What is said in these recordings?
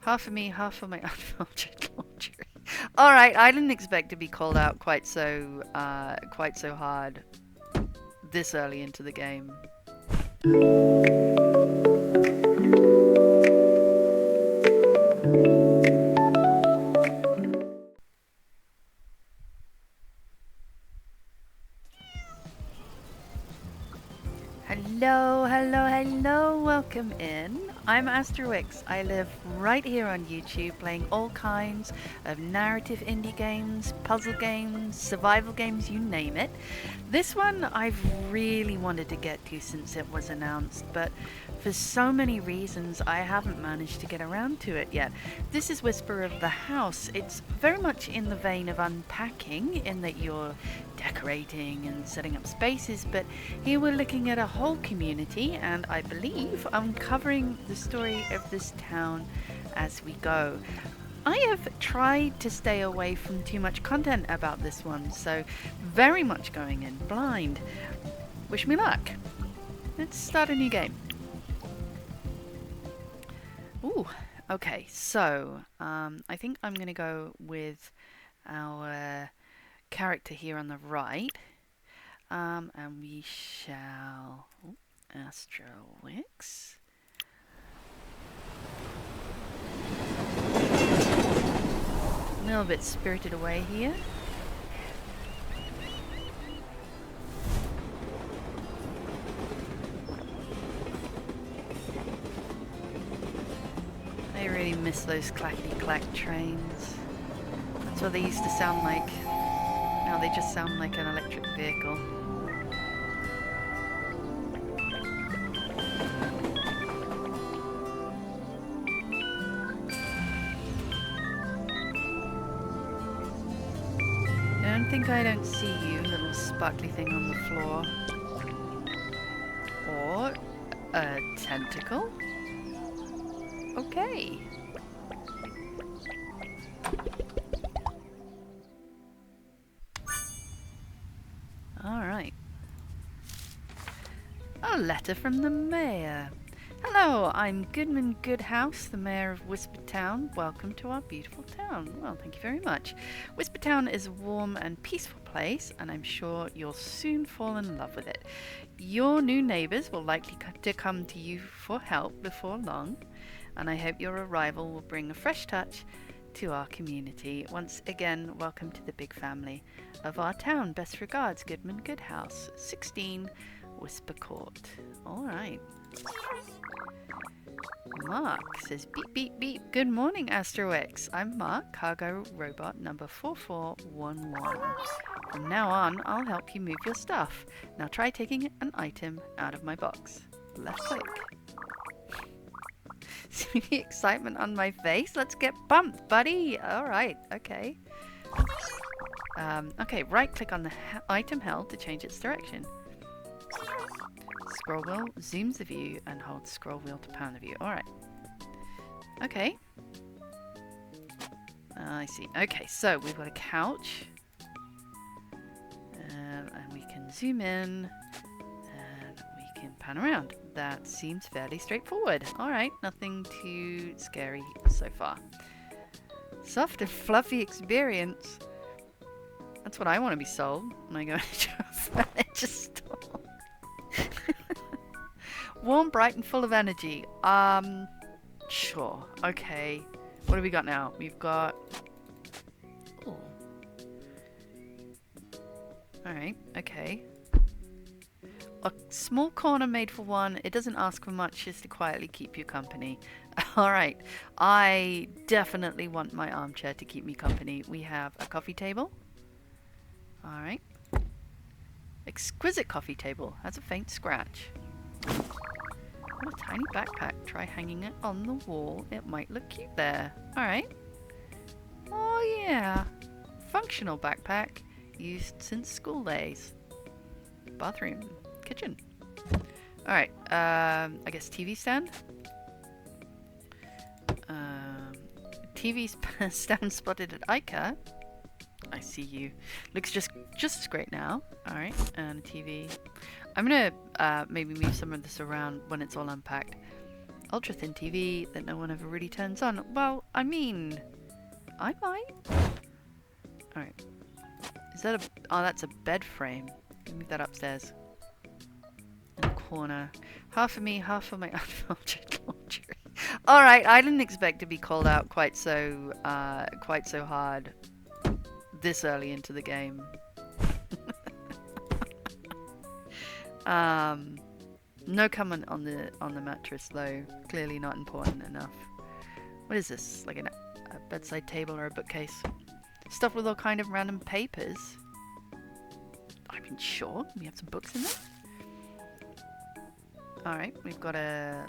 Half of me, half of my unfiltered laundry. All right, I didn't expect to be called out quite so hard this early into the game. Hello, hello, hello, welcome in. I'm Asterix. I live right here on YouTube playing all kinds of narrative indie games, puzzle games, survival games, you name it. This one I've really wanted to get to since it was announced, but for so many reasons I haven't managed to get around to it yet. This is Whisper of the House. It's very much in the vein of Unpacking in that you're decorating and setting up spaces, but here we're looking at a whole community and I believe uncovering the story of this town as we go. I have tried to stay away from too much content about this one, so very much going in blind. Wish me luck. Let's start a new game. Ooh, okay, so I think I'm going to go with our character here on the right. And we shall... Ooh, Astrowix. A little bit spirited away here. I really miss those clackety-clack trains. That's what they used to sound like. Now they just sound like an electric vehicle. I don't see you, little sparkly thing on the floor. Or a tentacle? Okay. Alright. A letter from the mayor. Hello, I'm Goodman Goodhouse, the mayor of Whisper Town. Welcome to our beautiful town. Well, thank you very much. Whisper Town is a warm and peaceful place, and I'm sure you'll soon fall in love with it. Your new neighbours will likely to come to you for help before long, and I hope your arrival will bring a fresh touch to our community. Once again, welcome to the big family of our town. Best regards, Goodman Goodhouse, 16 Whisper Court. All right. Mark says, beep, beep, beep. Good morning, Astrowix. I'm Mark, cargo robot number 4411. From now on, I'll help you move your stuff. Now try taking an item out of my box. Left click. See the excitement on my face? Let's get pumped, buddy. All right, okay. Okay, right click on the item held to change its direction. Scroll wheel zooms the view and hold scroll wheel to pan the view. Alright. Okay. I see. Okay, so we've got a couch. And we can zoom in. And we can pan around. That seems fairly straightforward. Alright, nothing too scary so far. Soft and fluffy experience. That's what I want to be sold when I go into a furniture store. Warm, bright, and full of energy. Sure. Okay. What do we got now? We've got... Oh. Alright, okay. A small corner made for one. It doesn't ask for much, just to quietly keep you company. Alright. I definitely want my armchair to keep me company. We have a coffee table. Alright. Exquisite coffee table. Has a faint scratch. What a tiny backpack. Try hanging it on the wall. It might look cute there. Alright. Oh yeah. Functional backpack. Used since school days. Bathroom. Kitchen. Alright. I guess TV stand. TV stand spotted at Ica. I see you. Looks just as great now. Alright. And a TV. I'm gonna maybe move some of this around when it's all unpacked. Ultra thin TV that no one ever really turns on. Well, I mean, I might. Alright. Is that a... Oh, that's a bed frame. Move that upstairs. In the corner. Half of me, half of my unfiltered laundry. Alright, I didn't expect to be called out quite so hard this early into the game. No comment on the mattress though. Clearly not important enough. What is this? Like a bedside table or a bookcase? Stuffed with all kind of random papers. I mean, sure. We have some books in there. Alright, we've got a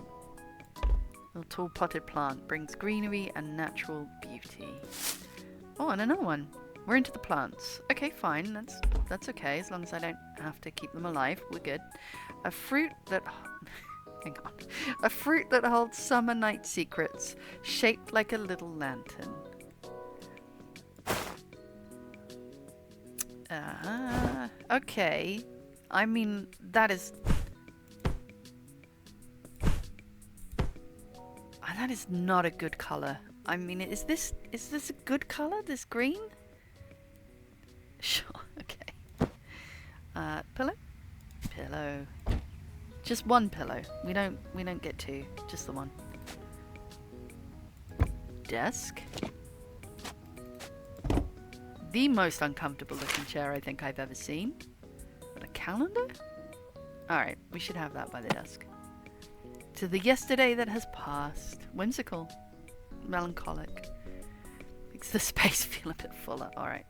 little tall potted plant. Brings greenery and natural beauty. Oh, and another one. We're into the plants. Okay, fine. That's okay, as long as I don't have to keep them alive. We're good. A fruit that... Hang on. A fruit that holds summer night secrets, shaped like a little lantern. Okay. I mean, that is... That is not a good colour. I mean, is this a good colour, this green? Sure, okay. Pillow? Pillow. Just one pillow. We don't get two. Just the one. Desk. The most uncomfortable looking chair I think I've ever seen. A calendar? Alright, we should have that by the desk. To the yesterday that has passed. Whimsical. Melancholic. Makes the space feel a bit fuller. Alright.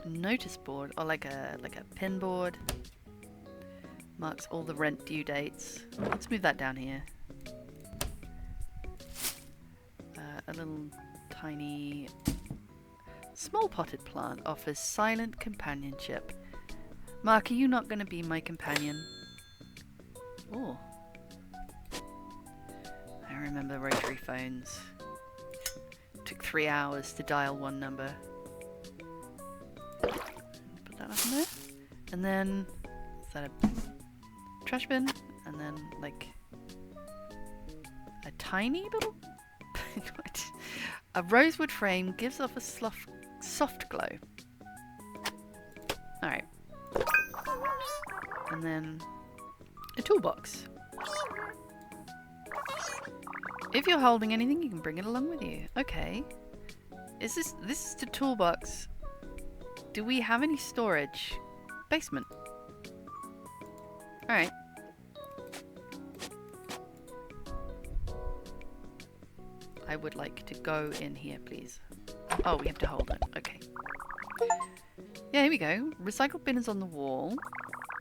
Notice board, or like a pin board. Marks all the rent due dates. Let's move that down here. A little tiny small potted plant offers silent companionship. Mark, are you not going to be my companion? Oh. I remember rotary phones. Took 3 hours to dial one number. Put that up in there. And then, is that a trash bin? And then, like, a tiny little... A rosewood frame gives off a soft glow. Alright. And then a toolbox. If you're holding anything, you can bring it along with you. Okay. This is the toolbox. Do we have any storage? Basement. Alright. I would like to go in here, please. Oh, we have to hold it. Okay. Yeah, here we go. Recycle bin is on the wall.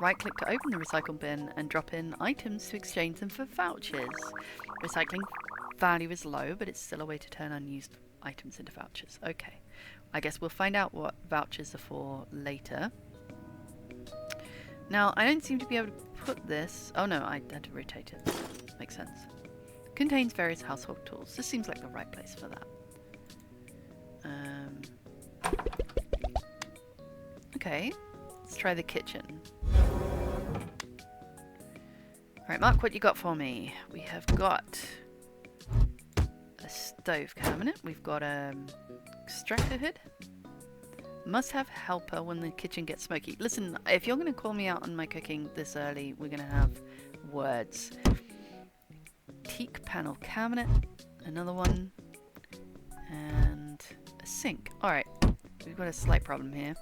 Right click to open the recycle bin and drop in items to exchange them for vouchers. Recycling value is low, but it's still a way to turn unused items into vouchers. Okay. I guess we'll find out what vouchers are for later. Now, I don't seem to be able to put this... Oh no, I had to rotate it. Makes sense. Contains various household tools. This seems like the right place for that. Okay, let's try the kitchen. Alright, Mark, what you got for me? We have got a stove cabinet. We've got a extractor hood. Must have helper when the kitchen gets smoky. Listen, if you're going to call me out on my cooking this early, we're going to have words. Teak panel cabinet. Another one. And a sink. Alright, we've got a slight problem here.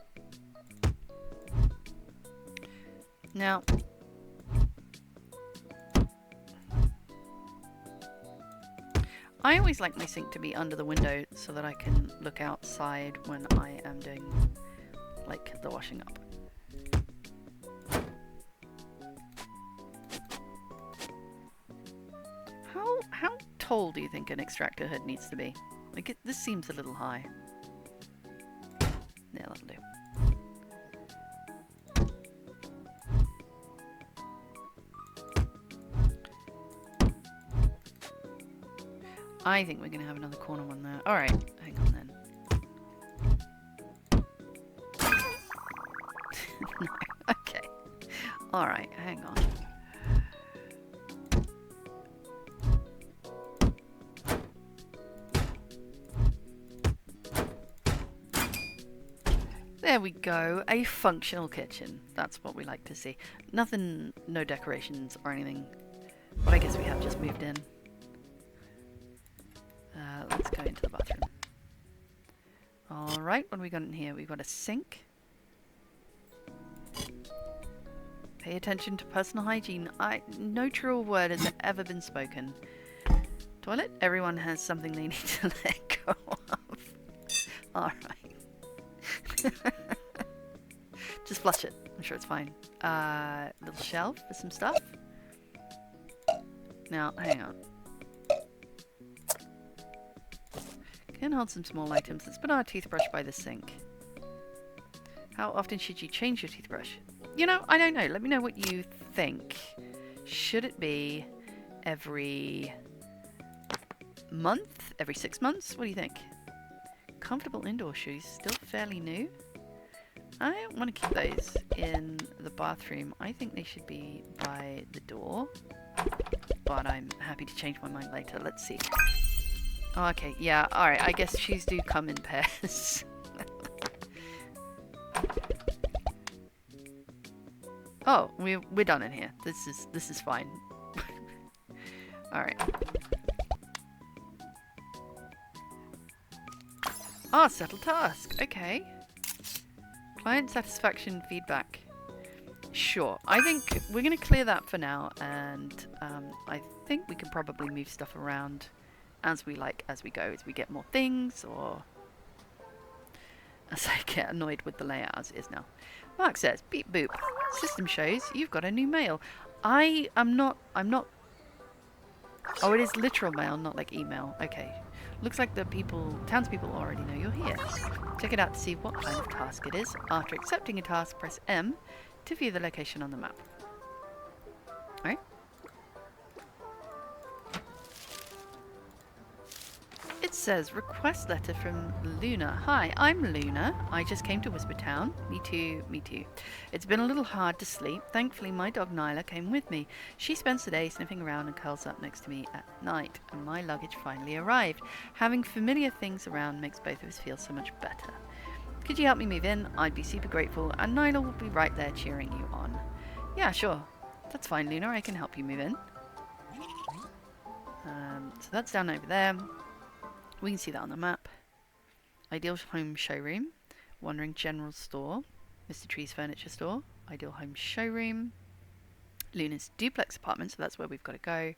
Now, I always like my sink to be under the window so that I can look outside when I am doing, like, the washing up. How tall do you think an extractor hood needs to be? Like, this seems a little high. Yeah, that'll do. I think we're going to have another corner one there. Alright, hang on then. No, okay. Alright, hang on. There we go, a functional kitchen. That's what we like to see. Nothing, no decorations or anything. But I guess we have just moved in. Let's go into the bathroom. Alright, what have we got in here? We've got a sink. Pay attention to personal hygiene. No truer word has ever been spoken. Toilet? Everyone has something they need to let go of. Alright. Just flush it. I'm sure it's fine. Little shelf for some stuff. Now, hang on. Can hold some small items. Let's put our toothbrush by the sink. How often should you change your toothbrush? You know, I don't know. Let me know what you think. Should it be every month? Every 6 months? What do you think? Comfortable indoor shoes. Still fairly new. I don't want to keep those in the bathroom. I think they should be by the door. But I'm happy to change my mind later. Let's see. Oh, okay, yeah, alright. I guess shoes do come in pairs. Oh, we're done in here. This is fine. Alright. Ah, settled task. Okay. Client satisfaction feedback. Sure. I think we're going to clear that for now, and I think we can probably move stuff around as we go, as we get more things, or as I get annoyed with the layout as it is now. Mark says, beep boop. System shows you've got a new mail. I'm not. Oh, it is literal mail, not like email. Okay. Looks like the townspeople already know you're here. Check it out to see what kind of task it is. After accepting a task, press M to view the location on the map. Alright. It says, request letter from Luna. Hi, I'm Luna. I just came to Whisper Town. Me too, me too. It's been a little hard to sleep. Thankfully, my dog Nyla came with me. She spends the day sniffing around and curls up next to me at night, and my luggage finally arrived. Having familiar things around makes both of us feel so much better. Could you help me move in? I'd be super grateful, and Nyla will be right there cheering you on. Yeah, sure. That's fine, Luna. I can help you move in. So that's down over there. We can see that on the map. Ideal Home Showroom. Wandering General Store. Mr. Tree's Furniture Store. Ideal Home Showroom. Luna's Duplex Apartment, so that's where we've got to go.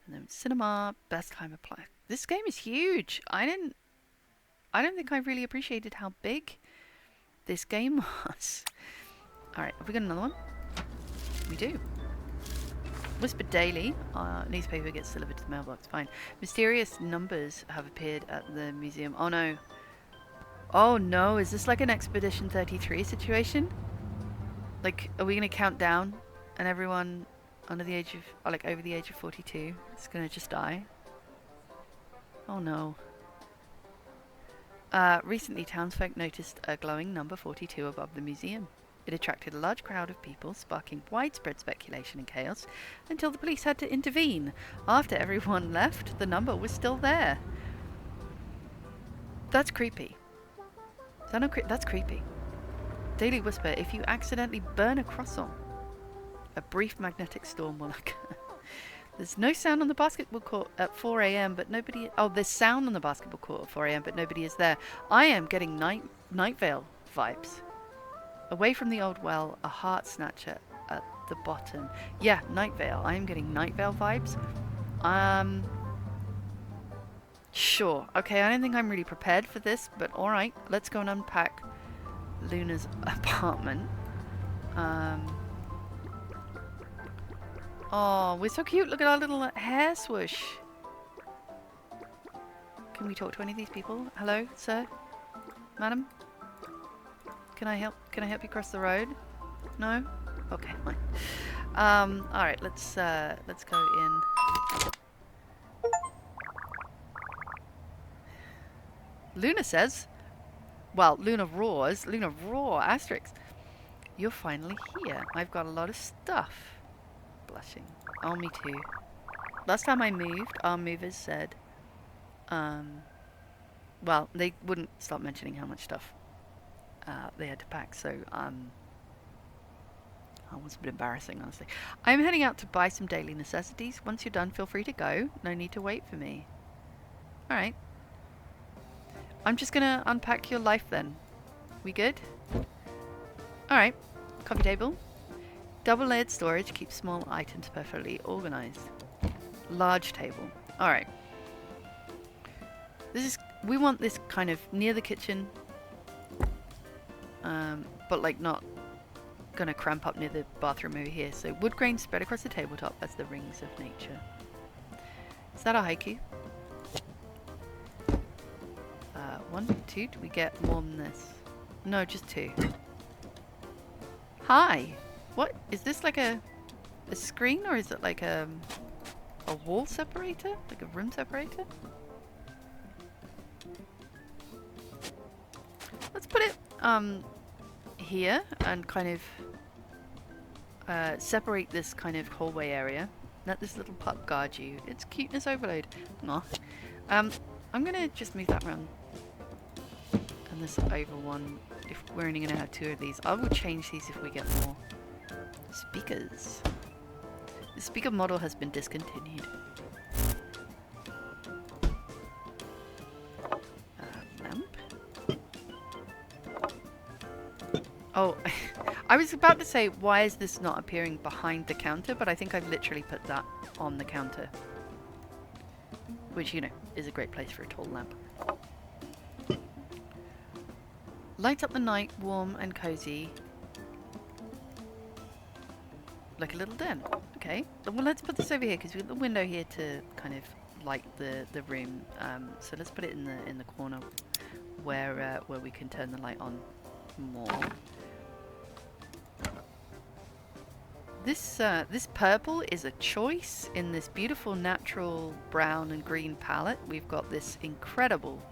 And then Cinema. Best Time Apply. This game is huge. I don't think I really appreciated how big this game was. Alright, have we got another one? We do. Whisper Daily, newspaper gets delivered to the mailbox. Fine. Mysterious numbers have appeared at the museum. Oh no. Oh no, is this like an Expedition 33 situation? Like, are we going to count down and everyone under the age of, or like over the age of 42 is going to just die? Oh no. Recently, townsfolk noticed a glowing number 42 above the museum. It attracted a large crowd of people, sparking widespread speculation and chaos, until the police had to intervene. After everyone left, the number was still there. That's creepy. Is that not that's creepy. Daily Whisper, if you accidentally burn a croissant, a brief magnetic storm will occur. There's no sound on the basketball court at 4 a.m, but nobody... Oh, there's sound on the basketball court at 4 a.m, but nobody is there. I am getting Night Vale vibes. Away from the old well, a heart snatcher at the bottom. Yeah, Night Vale. I am getting Night Vale vibes. Sure. Okay, I don't think I'm really prepared for this, but alright. Let's go and unpack Luna's apartment. Oh, we're so cute. Look at our little hair swoosh. Can we talk to any of these people? Hello, sir? Madam? Can I help you cross the road? No? Okay, fine. Alright, let's go in. Luna says, well, Luna roars, Luna roar, asterisk. You're finally here. I've got a lot of stuff. Blushing. Oh, me too. Last time I moved, our movers said, well, they wouldn't stop mentioning how much stuff they had to pack, so, that was a bit embarrassing, honestly. I'm heading out to buy some daily necessities. Once you're done, feel free to go. No need to wait for me. Alright. I'm just gonna unpack your life then. We good? Alright. Coffee table. Double-layered storage keeps small items perfectly organized. Large table. Alright. We want this kind of near the kitchen. But like not gonna cramp up near the bathroom over here. So wood grain spread across the tabletop as the rings of nature. Is that a haiku? 1, 2. Do we get more than this? No, just 2. Hi. What is this, like a screen, or is it like a wall separator, like a room separator? Let's put it here and kind of separate this kind of hallway area. Let this little pup guard you. It's cuteness overload. Aw. I'm gonna just move that around. And this over one. If we're only gonna have 2 of these, I will change these if we get more. Speakers. The speaker model has been discontinued. Lamp. Oh, I was about to say, why is this not appearing behind the counter? But I think I've literally put that on the counter. Which, you know, is a great place for a tall lamp. Light up the night, warm and cozy. Like a little den. Okay. Well, let's put this over here because we've got the window here to kind of light the room. So let's put it in the corner where we can turn the light on more. This purple is a choice in this beautiful natural brown and green palette. We've got this incredible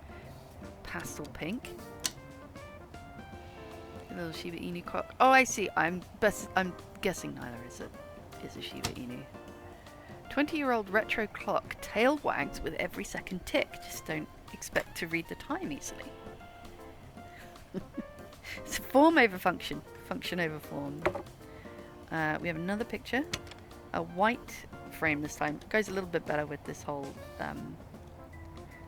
pastel pink. Little Shiba Inu cock. Oh, I see. I'm guessing neither is a Shiba Inu. 20-year-old retro clock. Tail wags with every second tick. Just don't expect to read the time easily. It's form over function. Function over form. We have another picture. A white frame this time. Goes a little bit better with this whole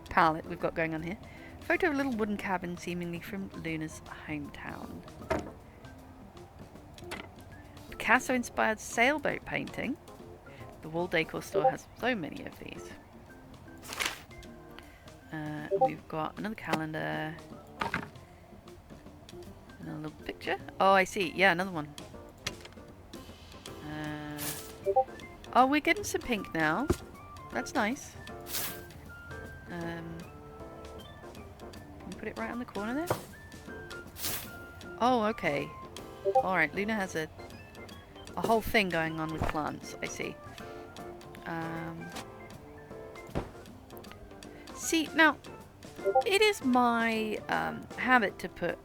palette we've got going on here. Photo of a little wooden cabin seemingly from Luna's hometown. Picasso-inspired sailboat painting. The wall decor store has so many of these. We've got another calendar. Another little picture. Oh, I see. Yeah, another one. Oh, we're getting some pink now. That's nice. Can we put it right on the corner there? Oh, okay. Alright, Luna has a whole thing going on with plants. I see. See, now, it is my habit to put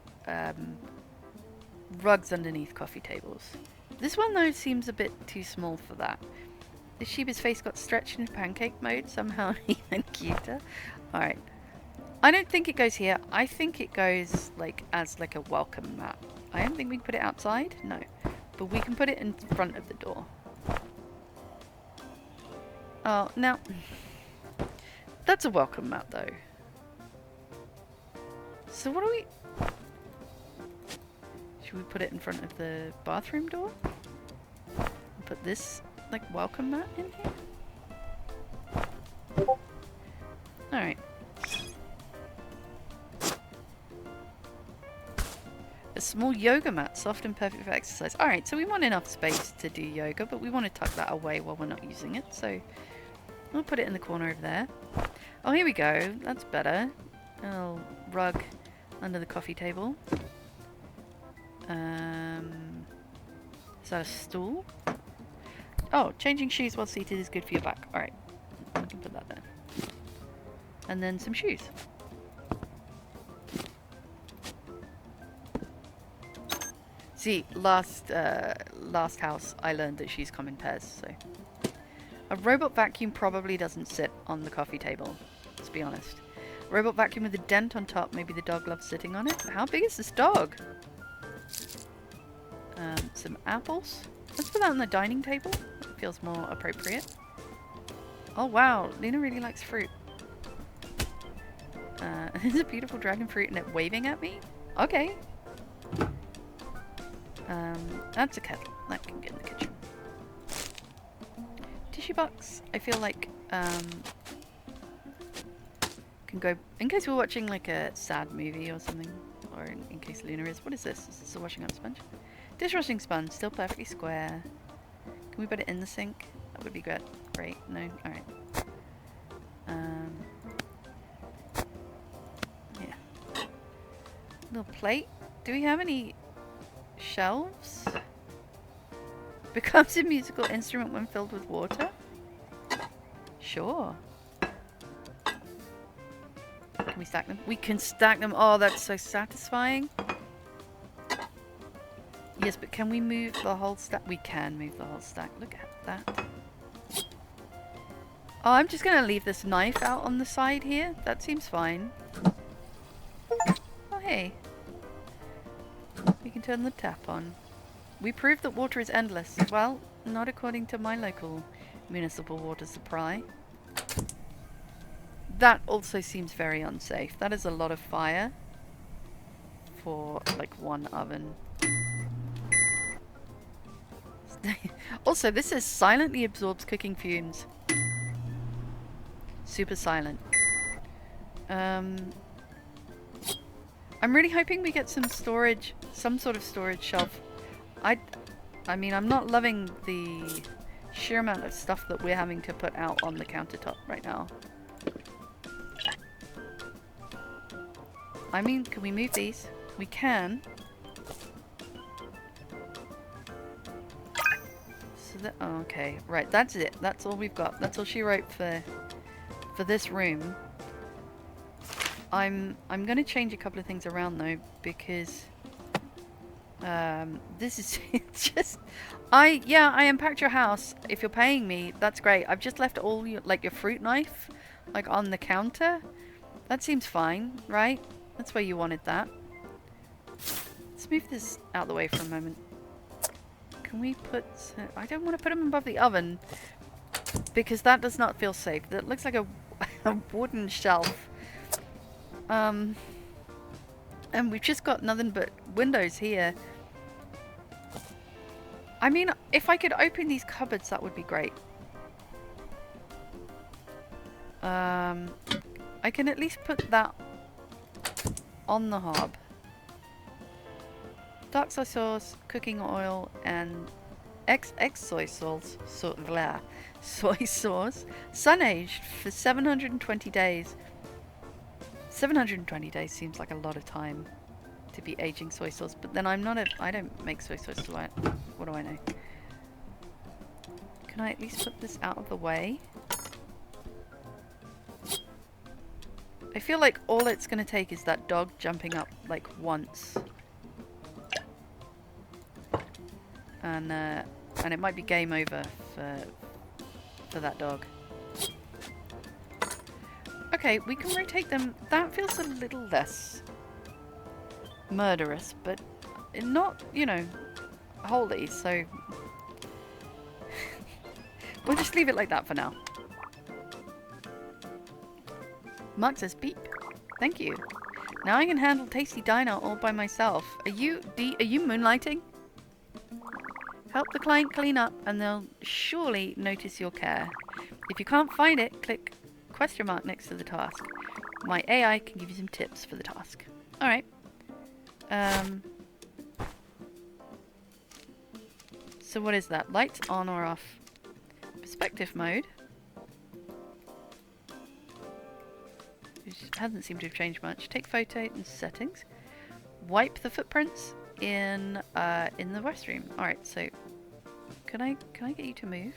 rugs underneath coffee tables. This one, though, seems a bit too small for that. The Shiba's face got stretched in pancake mode, somehow even cuter. Alright. I don't think it goes here. I think it goes like as like a welcome mat. I don't think we can put it outside. No. But we can put it in front of the door. Oh, now... That's a welcome mat, though. So what do we... Should we put it in front of the bathroom door? Put this, like, welcome mat in here? Alright. A small yoga mat, soft and perfect for exercise. Alright, so we want enough space to do yoga, but we want to tuck that away while we're not using it, so we'll put it in the corner over there. Oh, here we go. That's better. A little rug under the coffee table. Is that a stool? Oh, changing shoes while seated is good for your back. Alright, we can put that there. And then some shoes. See, last house I learned that she's come in pairs, so. A robot vacuum probably doesn't sit on the coffee table, let's be honest. A robot vacuum with a dent on top, maybe the dog loves sitting on it. How big is this dog? Some apples. Let's put that on the dining table. It feels more appropriate. Oh wow, Luna really likes fruit. There's a beautiful dragon fruit and it waving at me? Okay. That's a kettle. That can get in the kitchen. Tissue box. I feel like, can go, in case we're watching like a sad movie or something. Or in case Luna is. What is this? Is this a washing up sponge? Dishwashing sponge. Still perfectly square. Can we put it in the sink? That would be good. Great. No? Alright. Yeah. Little plate. Do we have any shelves? Becomes a musical instrument when filled with water? Sure. Can we stack them? We can stack them. Oh, that's so satisfying. Yes, but can we move the whole stack? We can move the whole stack. Look at that. Oh, I'm just going to leave this knife out on the side here. That seems fine. Oh, hey. We can turn the tap on. We proved that water is endless. Well, not according to my local municipal water supply. That also seems very unsafe. That is a lot of fire for like one oven. Also, this says silently absorbs cooking fumes. Super silent. I'm really hoping we get some storage, some sort of storage shelf. I mean, I'm not loving the sheer amount of stuff that we're having to put out on the countertop right now. I mean, can we move these? We can. So that, oh, okay, right, that's it. That's all we've got. That's all she wrote for this room. I'm gonna change a couple of things around though, because this is just I unpacked your house. If you're paying me, that's great. I've just left all your, like, your fruit knife like on the counter. That seems fine, right? That's where you wanted that. Let's move this out of the way for a moment. Can we put... I don't want to put them above the oven because that does not feel safe. That looks like a wooden shelf. And we've just got nothing but windows here. I mean, if I could open these cupboards, that would be great. I can at least put that on the hob. Dark soy sauce, cooking oil, and soy sauce. Soy sauce. Sun aged for 720 days. 720 days seems like a lot of time to be aging soy sauce, but then I don't make soy sauce, so what do I know? Can I at least put this out of the way? I feel like all it's going to take is that dog jumping up like once. And it might be game over for that dog. Okay, we can rotate them. That feels a little less murderous, but not, you know, wholly, so we'll just leave it like that for now. Mark says beep. Thank you. Now I can handle Tasty Diner all by myself. Are you moonlighting? Help the client clean up and they'll surely notice your care. If you can't find it, click question mark next to the task. My AI can give you some tips for the task. Alright. So what is that? Lights on or off? Perspective mode. Which hasn't seemed to have changed much. Take photo and settings. Wipe the footprints in the restroom. Alright, so can I get you to move?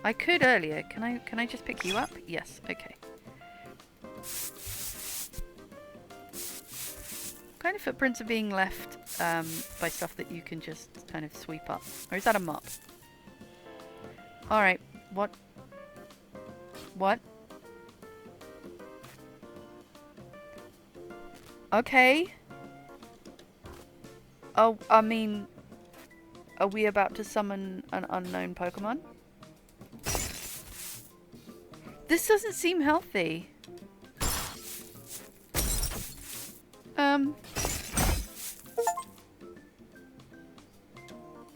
I could earlier. Can I just pick you up? Yes, okay. kind of footprints are being left by stuff that you can just kind of sweep up? Or is that a mop? Alright, what? What? Okay. Oh, I mean, are we about to summon an unknown Pokemon? This doesn't seem healthy.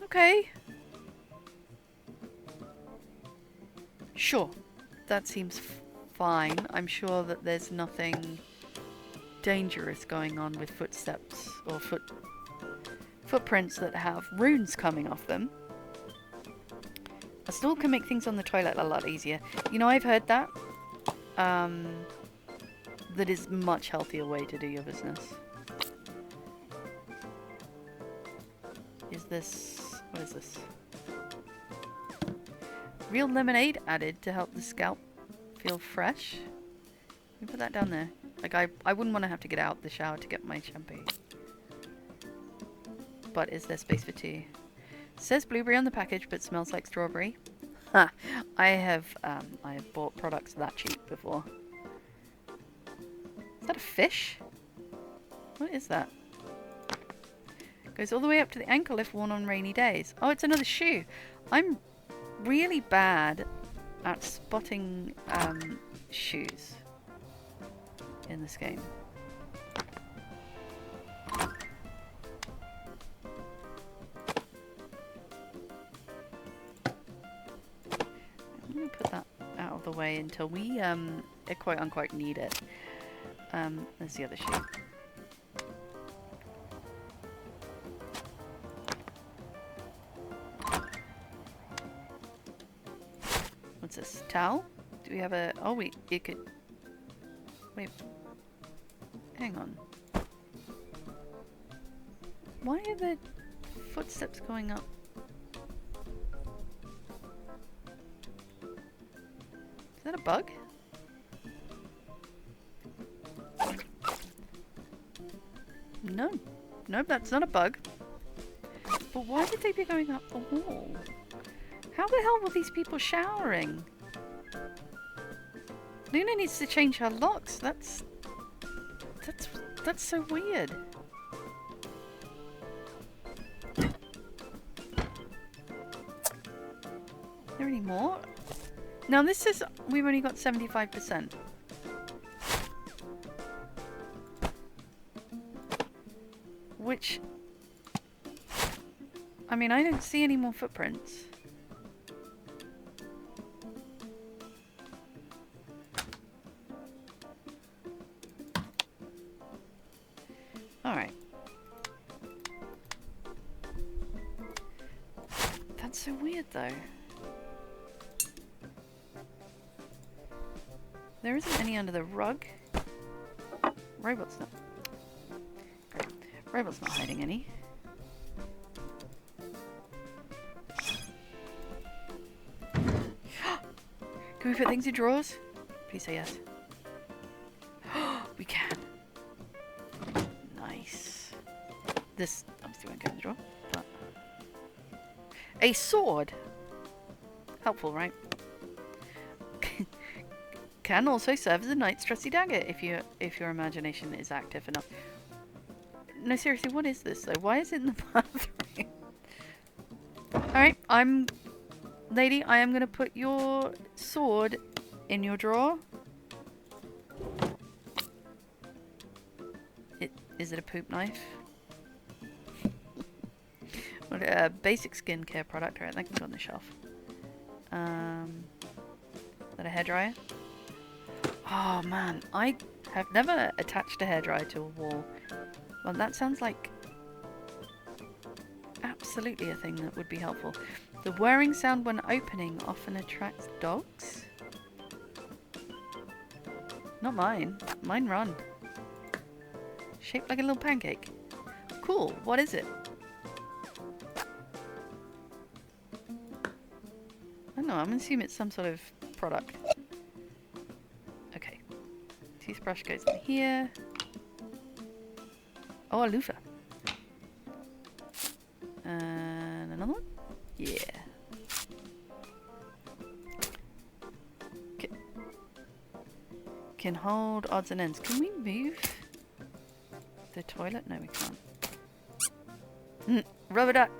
Okay. Sure. That seems fine. I'm sure that there's nothing dangerous going on with footsteps or footprints that have runes coming off them. A stool can make things on the toilet a lot easier. You know, I've heard that. That is a much healthier way to do your business. Is this... what is this? Real lemonade added to help the scalp feel fresh. Let me put that down there. Like, I wouldn't want to have to get out the shower to get my shampoo. But is there space for two? Says blueberry on the package, but smells like strawberry. Ha! I have bought products that cheap before. Is that a fish? What is that? Goes all the way up to the ankle if worn on rainy days. Oh, it's another shoe. I'm really bad at spotting shoes in this game. I'm going to put that out of the way until we quite unquote need it. There's the other shoe. What's this? Towel? Do we have a... oh, it could... wait. Hang on. Why are the footsteps going up? Is that a bug? No. Nope, that's not a bug. But why would they be going up the wall? How the hell were these people showering? Luna needs to change her locks. That's so weird. Are there any more? Now this is... we've only got 75%. Which... I mean, I don't see any more footprints. Alright. That's so weird though. There isn't any under the rug. Robot's not... great. Robot's not hiding any. Can we put things in drawers? Please say yes. We can. Nice. This obviously won't go in the drawer, but... a sword! Helpful, right? Can also serve as a knight's trusty dagger if your imagination is active enough. No, seriously, what is this though? Why is it in the bathroom? Alright, lady, I am going to put your sword in your drawer. Is it a poop knife? What a basic skincare product. Alright, that can go on the shelf. Is that a hairdryer? Oh man, I have never attached a hairdryer to a wall. Well, that sounds like absolutely a thing that would be helpful. The whirring sound when opening often attracts dogs? Not mine. Mine run. Shaped like a little pancake. Cool. What is it? I don't know. I'm assuming it's some sort of product. Okay. Toothbrush goes in here. Oh, a loofah. And another one? Yeah. Can hold odds and ends. Can we move the toilet? No, we can't. Rubber duck.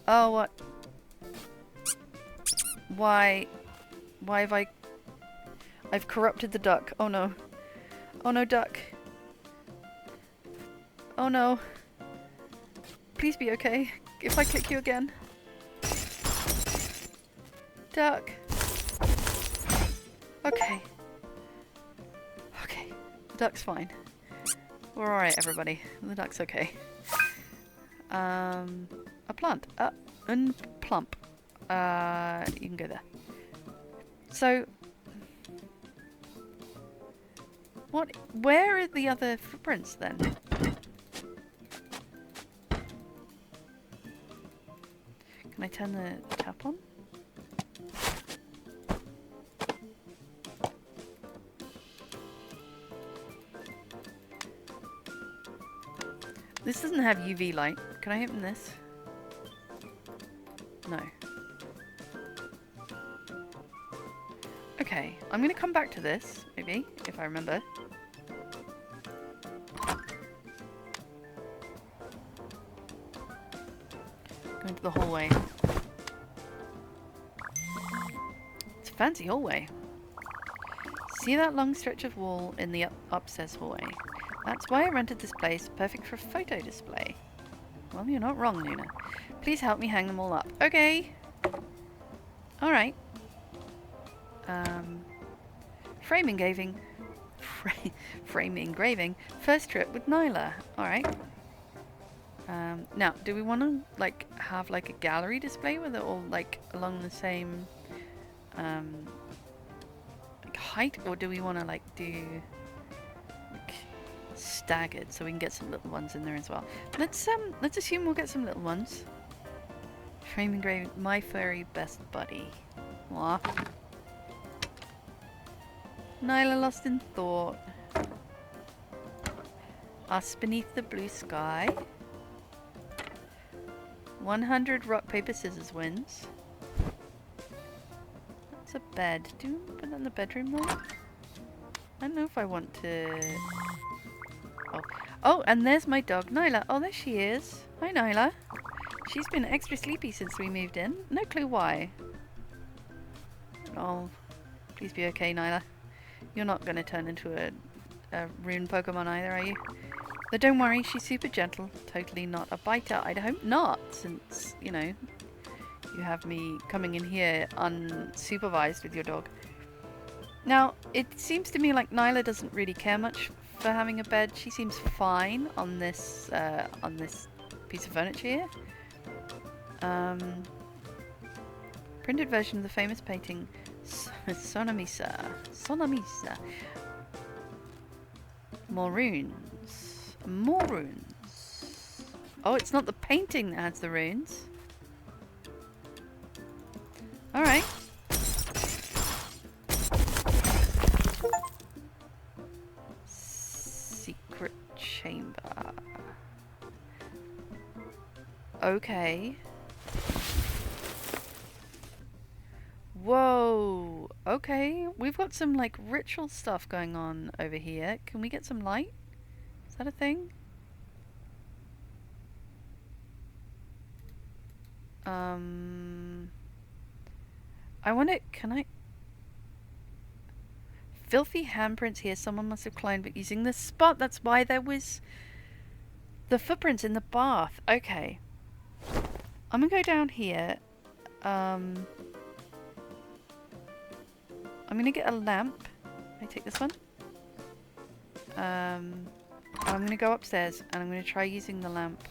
Oh, what? Why have I've corrupted the duck. Oh no. Oh no, duck. Oh no. Please be okay. If I kick you again. Duck. Okay. Okay. The duck's fine. We're alright, everybody. The duck's okay. A plant. Unplump. You can go there. So, where are the other footprints then? Can I turn the tap on? This doesn't have UV light. Can I open this? No. Okay, I'm gonna come back to this, maybe, if I remember. Go into the hallway. It's a fancy hallway. See that long stretch of wall in the upstairs hallway? That's why I rented this place, perfect for a photo display. Well, you're not wrong, Luna. Please help me hang them all up. Okay. Alright. Frame engraving. Frame engraving. First trip with Nyla. Alright. Now, do we want to, like, have, like, a gallery display with it all, like, along the same, like, height? Or do we want to, like, do, like, staggered so we can get some little ones in there as well? Let's assume we'll get some little ones. Frame engraving. My furry best buddy. Mwah. Nyla lost in thought. Us beneath the blue sky. 100 rock, paper, scissors wins. That's a bed. Do you put that in the bedroom though? I don't know if I want to... Oh, and there's my dog, Nyla. Oh, there she is. Hi, Nyla. She's been extra sleepy since we moved in. No clue why. Oh, please be okay, Nyla. You're not going to turn into a rune Pokemon either, are you? But don't worry, she's super gentle. Totally not a biter. I'd hope not, since, you know, you have me coming in here unsupervised with your dog. Now, it seems to me like Nyla doesn't really care much for having a bed. She seems fine on this piece of furniture here. Printed version of the famous painting Sonamisa. Sonamisa. More runes. More runes. Oh, it's not the painting that has the runes. Alright. Secret chamber. Okay. Whoa. Okay. We've got some, like, ritual stuff going on over here. Can we get some light? Is that a thing? I wonder, can I... Filthy handprints here. Someone must have climbed it using this spot. That's why there was the footprints in the bath. Okay. I'm gonna go down here. I'm gonna get a lamp. Can I take this one? I'm gonna go upstairs and I'm gonna try using the lamp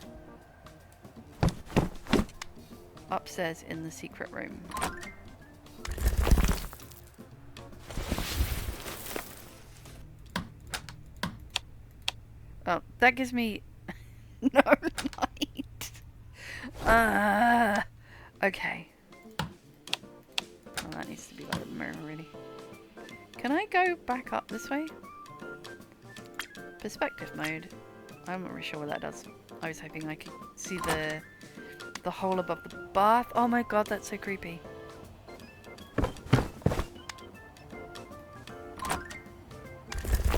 upstairs in the secret room. Oh, that gives me no light. Okay. Well, that needs to be by the mirror, really. Can I go back up this way? Perspective mode. I'm not really sure what that does. I was hoping I could see the hole above the bath. Oh my god, that's so creepy.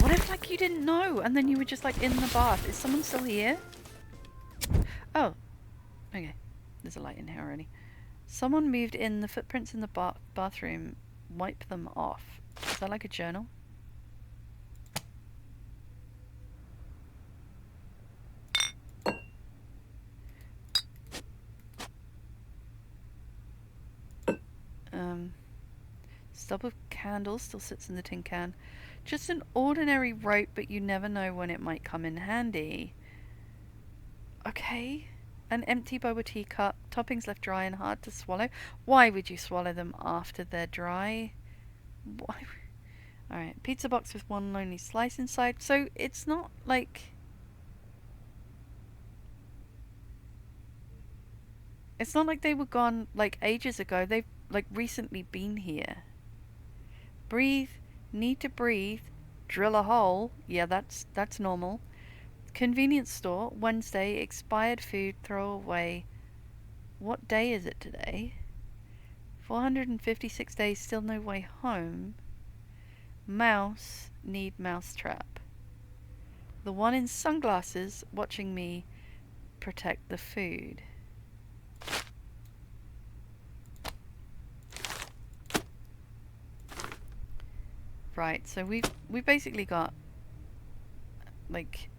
What if, like, you didn't know and then you were just, like, in the bath? Is someone still here? Oh. Okay. There's a light in here already. Someone moved in. The footprints in the bathroom. Wipe them off. Is that like a journal? Stub of candle still sits in the tin can. Just an ordinary rope, but you never know when it might come in handy. Okay. An empty boba tea cup. Toppings left dry and hard to swallow. Why would you swallow them after they're dry? Why? Alright. Pizza box with one lonely slice inside. So it's not like... It's not like they were gone, like, ages ago. They've, like, recently been here. Breathe. Need to breathe. Drill a hole. Yeah, that's normal. Convenience store. Wednesday. Expired food. Throw away. What day is it today? 456 days. Still no way home. Mouse. Need mouse trap. The one in sunglasses watching me protect the food. Right, so we've basically got like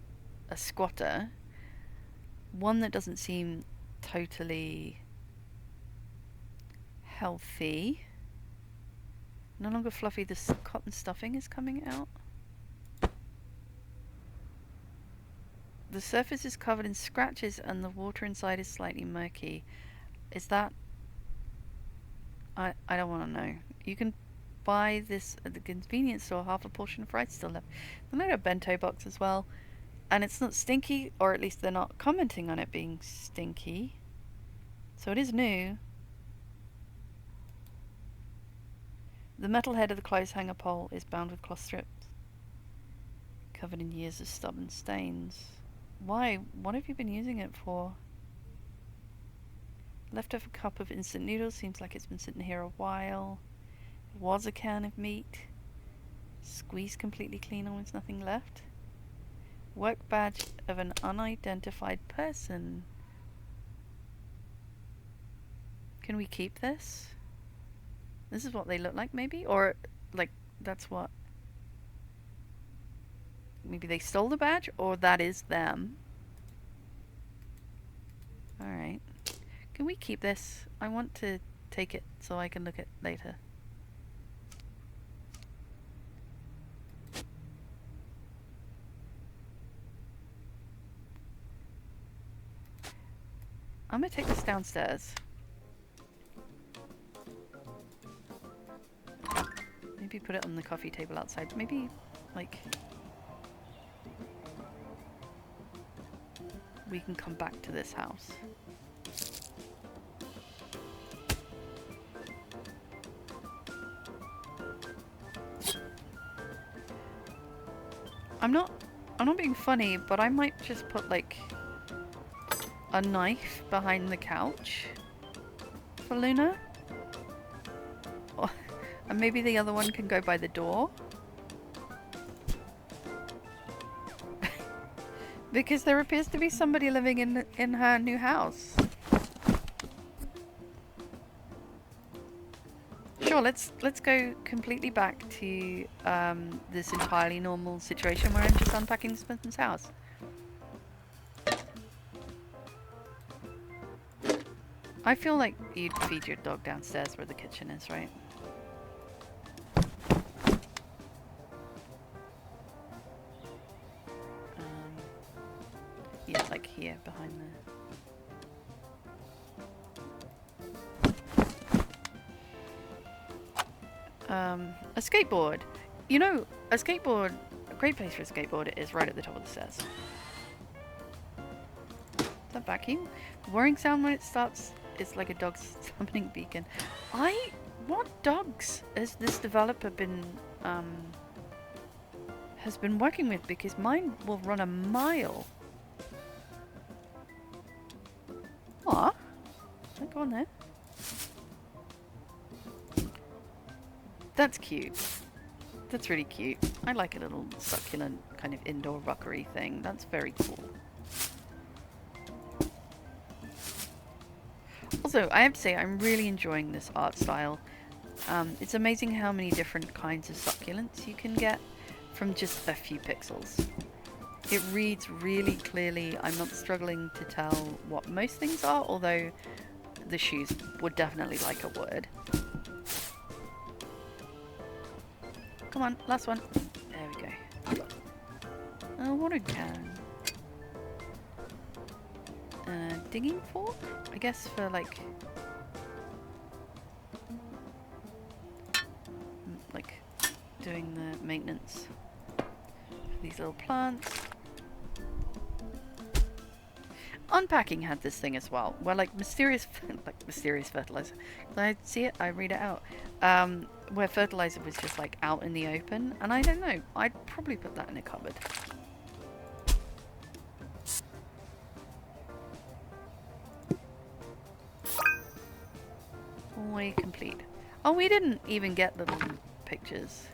a squatter, one that doesn't seem totally healthy. No longer fluffy. This cotton stuffing is coming out. The surface is covered in scratches and the water inside is slightly murky. Is that... I don't want to know. You can buy this at the convenience store. Half a portion of rice still left. They made a bento box as well. And it's not stinky, or at least they're not commenting on it being stinky. So it is new. The metal head of the clothes hanger pole is bound with cloth strips, covered in years of stubborn stains. Why? What have you been using it for? Leftover cup of instant noodles. Seems like it's been sitting here a while. It was a can of meat. Squeezed completely clean, almost nothing left. Work badge of an unidentified person. Can we keep this? This is what they look like, maybe? Or, like, that's what... Maybe they stole the badge, or that is them. Alright. Can we keep this? I want to take it so I can look at it later. I'm gonna take this downstairs. Maybe put it on the coffee table outside. Maybe, like... we can come back to this house. I'm not being funny, but I might just put, like, a knife behind the couch for Luna. Or, and maybe the other one can go by the door. Because there appears to be somebody living in her new house. Sure, let's go completely back to this entirely normal situation where I'm just unpacking this person's house. I feel like you'd feed your dog downstairs where the kitchen is, right? Yeah, like here, behind there. A skateboard. You know, a skateboard, a great place for a skateboard is right at the top of the stairs. Is that vacuum? The whirring sound when it starts is like a dog's summoning beacon. What dogs has this developer been has been working with? Because mine will run a mile. What? Go on there. That's cute. That's really cute. I like a little succulent kind of indoor rockery thing. That's very cool. Also, I have to say, I'm really enjoying this art style. It's amazing how many different kinds of succulents you can get from just a few pixels. It reads really clearly. I'm not struggling to tell what most things are, although the shoes would definitely like a word. Come on, last one. There we go. A water can. Digging fork? I guess for like doing the maintenance for these little plants. Unpacking had this thing as well, where like mysterious fertilizer. I see it, I read it out. Where fertilizer was just like out in the open, and I don't know, I'd probably put that in a cupboard. Way complete. Oh, we didn't even get little pictures.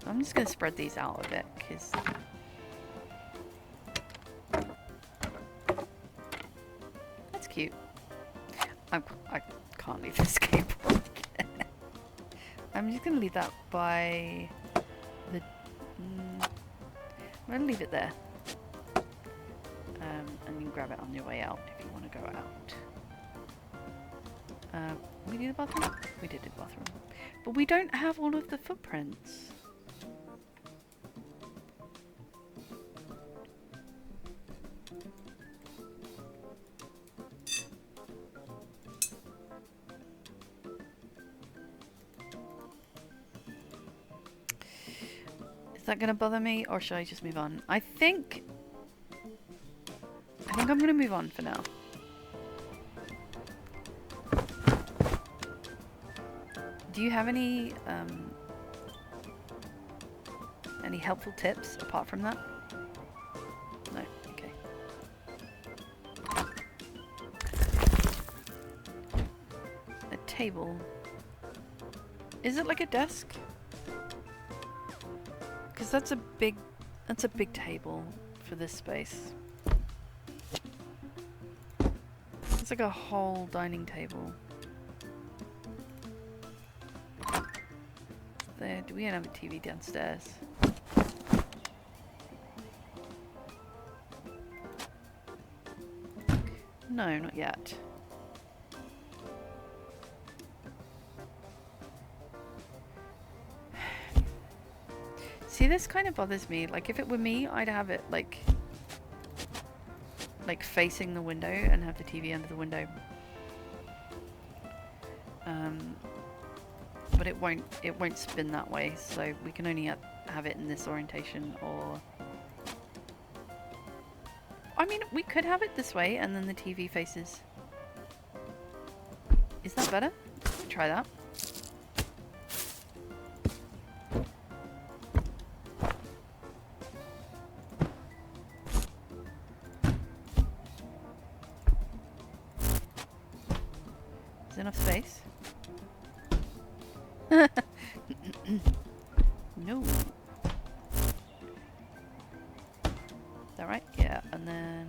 I'm just gonna spread these out a bit because that's cute. I can't leave this skateboard. I'm just gonna leave that by the. I'm gonna leave it there, and you can grab it on your way out if you want to go out. We do the bathroom? We did the bathroom. But we don't have all of the footprints. Is that going to bother me, or should I just move on? I think I'm going to move on for now. Do you have any helpful tips apart from that? No? Okay. A table. Is it like a desk? Because that's a big table for this space. It's like a whole dining table. There, do we have a TV downstairs? No, not yet. See, this kind of bothers me. Like, if it were me, I'd have it like facing the window and have the TV under the window. But it won't spin that way, so we can only have it in this orientation, or I mean, we could have it this way and then the TV faces. Is that better? Try that. Is enough space? No. Is that right? Yeah, and then...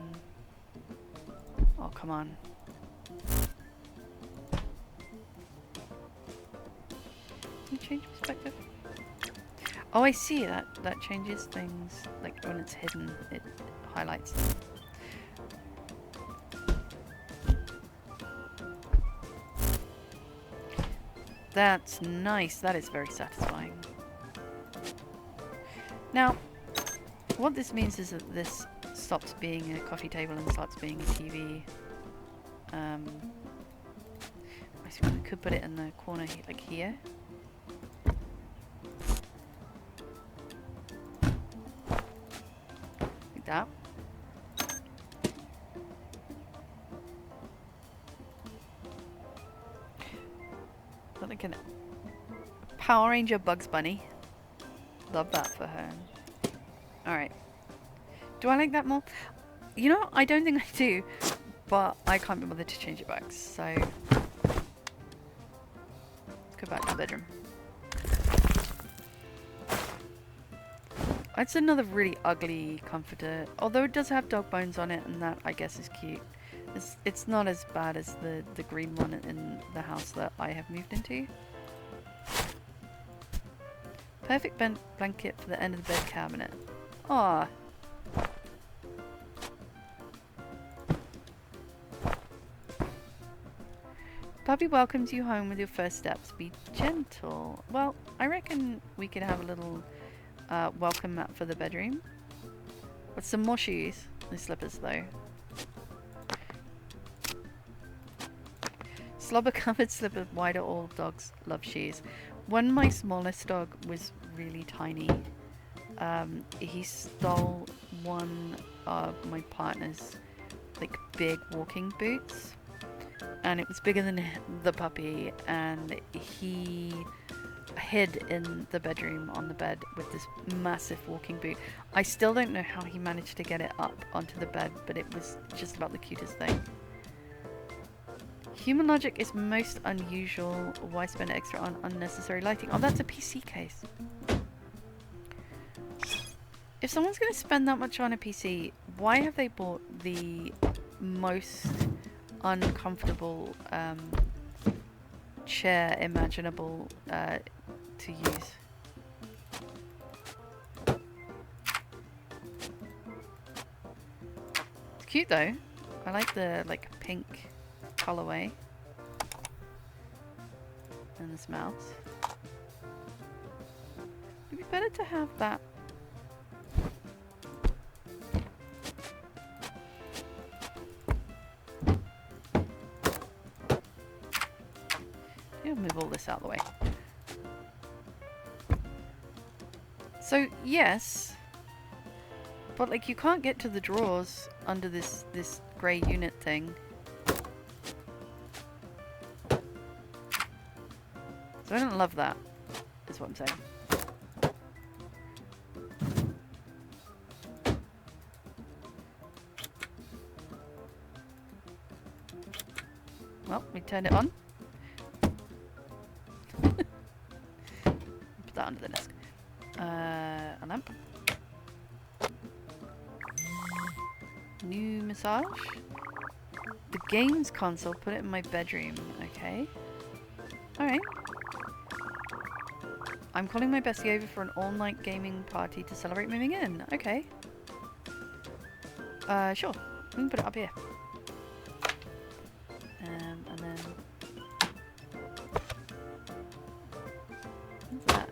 Oh, come on. Can you change perspective? Oh, I see. That changes things. Like, when it's hidden, it highlights them. That's nice. That is very satisfying. Now, what this means is that this stops being a coffee table and starts being a TV. I suppose we could put it in the corner, like here. Like that. Like an Power Ranger Bugs Bunny. Love that for her. Alright. Do I like that more? You know, I don't think I do, but I can't be bothered to change it back, so... Let's go back to the bedroom. It's another really ugly comforter, although it does have dog bones on it, and that, I guess, is cute. It's not as bad as the green one in the house that I have moved into. Perfect blanket for the end of the bed cabinet. Aww. Puppy welcomes you home with your first steps. Be gentle. Well, I reckon we could have a little welcome mat for the bedroom. With some more shoes. No slippers though. Slobber covered slippers. Why do all dogs love shoes? When my smallest dog was really tiny, he stole one of my partner's like big walking boots, and it was bigger than the puppy, and he hid in the bedroom on the bed with this massive walking boot. I still don't know how he managed to get it up onto the bed, but it was just about the cutest thing. Human logic is most unusual. Why spend extra on unnecessary lighting? Oh, that's a PC case. If someone's going to spend that much on a PC, why have they bought the most uncomfortable chair imaginable to use? It's cute though. I like the pink colorway and this mouse. It'd be better to have that. I'll move all this out of the way. So yes, but like you can't get to the drawers under this grey unit thing. So I don't love that, is what I'm saying. Well, we turned it on. Put that under the desk. A lamp. New massage. The games console, put it in my bedroom. Okay. Alright. I'm calling my bestie over for an all-night gaming party to celebrate moving in. Okay. Sure. We can put it up here. And then... What's that?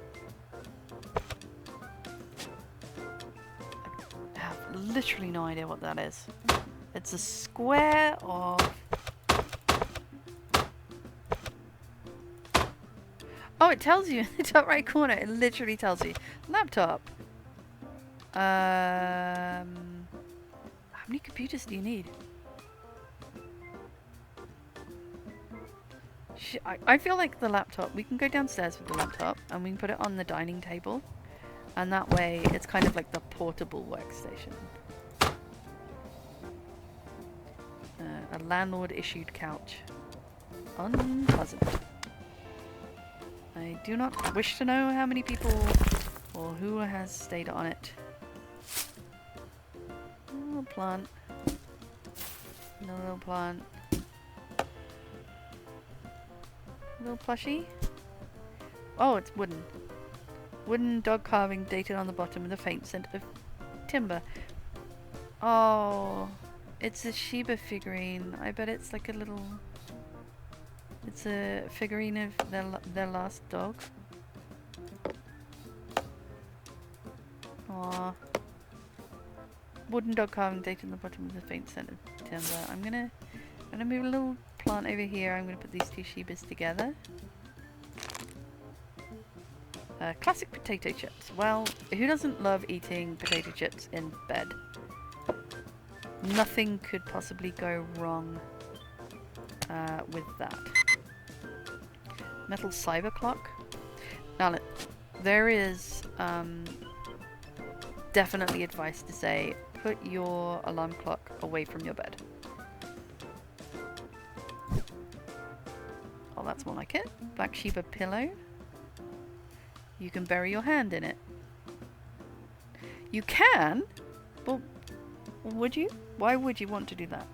I have literally no idea what that is. It's a square of... Oh, it tells you in the top right corner. It literally tells you. Laptop. How many computers do you need? I feel like the laptop, we can go downstairs with the laptop and we can put it on the dining table. And that way it's kind of like the portable workstation. A landlord issued couch. Unpleasant. I do not wish to know how many people or who has stayed on it. A little plant. Another little plant. A little plushie. Oh, it's wooden. Wooden dog carving dated on the bottom with a faint scent of timber. Oh, it's a Shiba figurine. I bet it's like a little... It's a figurine of their last dog. Aww. Wooden dog carving dated on the bottom with a faint scent of timber. I'm gonna move a little plant over here. I'm gonna put these two Shibas together. Classic potato chips. Well, who doesn't love eating potato chips in bed? Nothing could possibly go wrong with that. Metal cyber clock. Now, there is definitely advice to say, put your alarm clock away from your bed. Oh, that's more like it. Black sheep a pillow. You can bury your hand in it. You can? Well, would you? Why would you want to do that?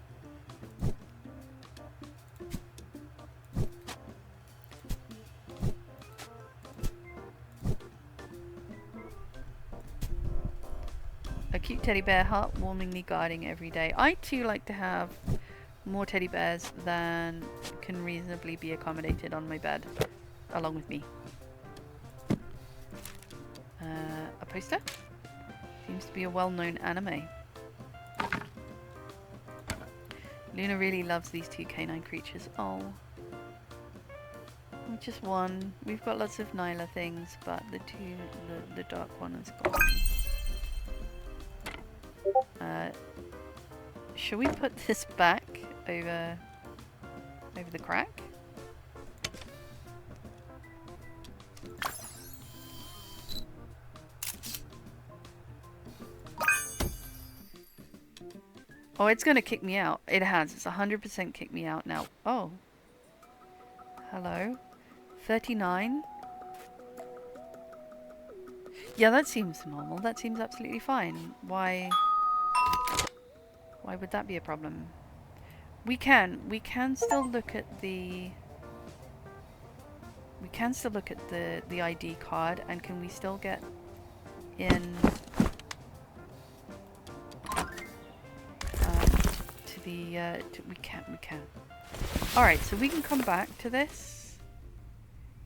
A cute teddy bear heartwarmingly guarding every day. I too like to have more teddy bears than can reasonably be accommodated on my bed, along with me. A poster? Seems to be a well-known anime. Luna really loves these two canine creatures. Oh. Just one. We've got lots of Nyla things, but the dark one is gone. Should we put this back over the crack? Oh, it's gonna kick me out. It has. It's 100% kicked me out now. Oh. Hello. 39. Yeah, that seems normal. That seems absolutely fine. Why would that be a problem? We can still look at the the ID card, and can we still get in to the we can. All right, so we can come back to this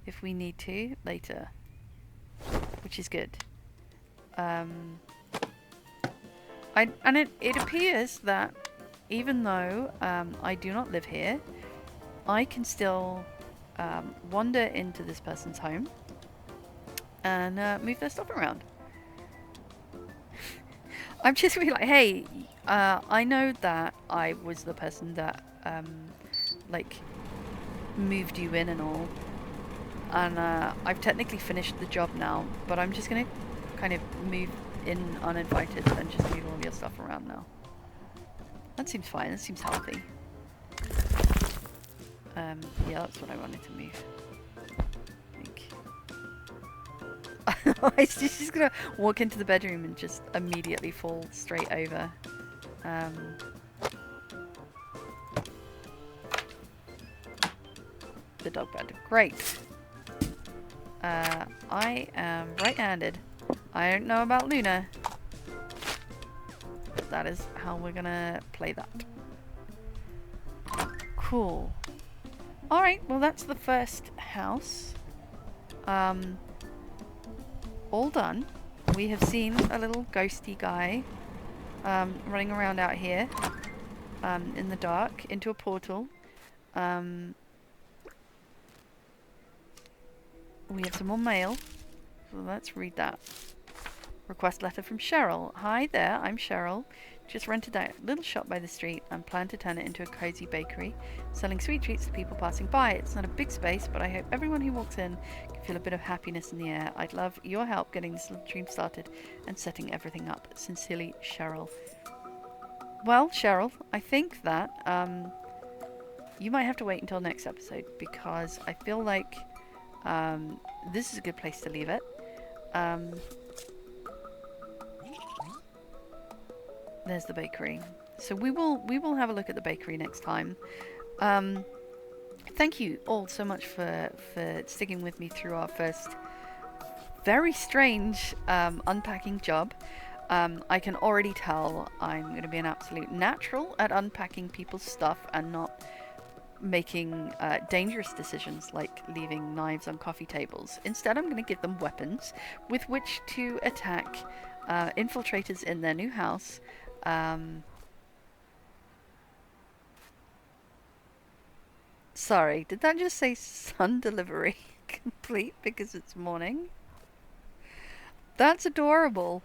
if we need to later, which is good. It appears that even though I do not live here, I can still wander into this person's home and move their stuff around. I'm just gonna be like, hey, I know that I was the person that like moved you in and all, and I've technically finished the job now, but I'm just gonna kind of move in uninvited and just move all your stuff around now. That seems fine. That seems healthy. Yeah, that's what I wanted to move. I think. She's just gonna walk into the bedroom and just immediately fall straight over. The dog bed. Great. I am right-handed. I don't know about Luna. That is how we're gonna play that. Cool. Alright, well that's the first house. All done. We have seen a little ghosty guy running around out here in the dark into a portal. We have some more mail. So let's read that. Request letter from Cheryl. Hi there, I'm Cheryl. Just rented that little shop by the street and plan to turn it into a cozy bakery, selling sweet treats to people passing by. It's not a big space, but I hope everyone who walks in can feel a bit of happiness in the air. I'd love your help getting this little dream started and setting everything up. Sincerely, Cheryl. Well, Cheryl, I think that you might have to wait until next episode, because I feel like this is a good place to leave it. There's the bakery. So we will have a look at the bakery next time. Thank you all so much for sticking with me through our first very strange unpacking job. I can already tell I'm going to be an absolute natural at unpacking people's stuff and not making dangerous decisions like leaving knives on coffee tables. Instead, I'm going to give them weapons with which to attack infiltrators in their new house. Sorry, did that just say sun delivery complete because it's morning? That's adorable.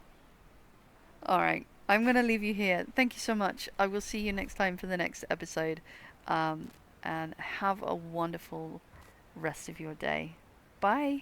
Alright, I'm going to leave you here. Thank you so much. I will see you next time for the next episode. And have a wonderful rest of your day. Bye.